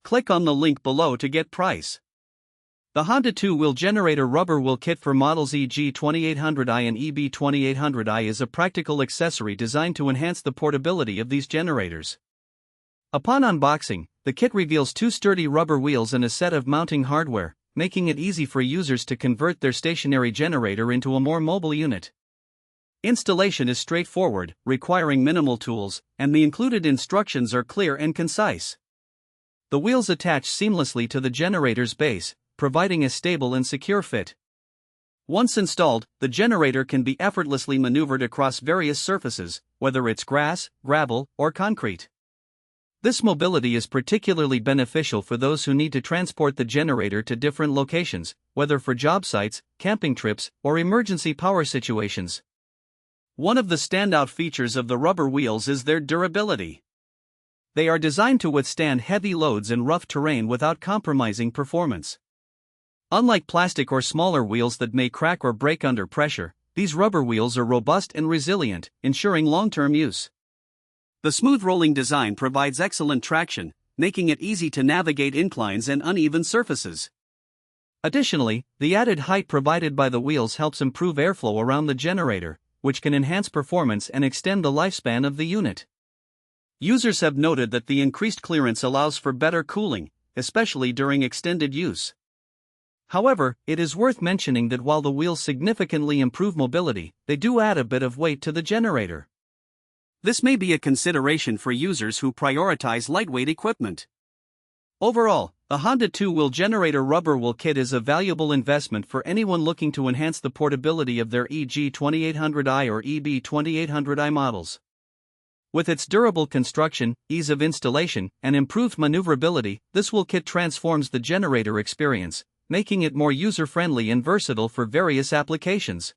Click on the link below to get price. The Honda 2-wheel generator rubber wheel kit for models Eg2800I and Eb2800I is a practical accessory designed to enhance the portability of these generators. Upon unboxing, the kit reveals 2 sturdy rubber wheels and a set of mounting hardware, making it easy for users to convert their stationary generator into a more mobile unit. Installation is straightforward, requiring minimal tools, and the included instructions are clear and concise. The wheels attach seamlessly to the generator's base, providing a stable and secure fit. Once installed, the generator can be effortlessly maneuvered across various surfaces, whether it's grass, gravel, or concrete. This mobility is particularly beneficial for those who need to transport the generator to different locations, whether for job sites, camping trips, or emergency power situations. One of the standout features of the rubber wheels is their durability. They are designed to withstand heavy loads and rough terrain without compromising performance. Unlike plastic or smaller wheels that may crack or break under pressure, these rubber wheels are robust and resilient, ensuring long-term use. The smooth rolling design provides excellent traction, making it easy to navigate inclines and uneven surfaces. Additionally, the added height provided by the wheels helps improve airflow around the generator, which can enhance performance and extend the lifespan of the unit. Users have noted that the increased clearance allows for better cooling, especially during extended use. However, it is worth mentioning that while the wheels significantly improve mobility, they do add a bit of weight to the generator. This may be a consideration for users who prioritize lightweight equipment. Overall, the Honda 2-wheel generator rubber wheel kit is a valuable investment for anyone looking to enhance the portability of their Eg2800I or Eb2800I models. With its durable construction, ease of installation, and improved maneuverability, this wheel kit transforms the generator experience, making it more user-friendly and versatile for various applications.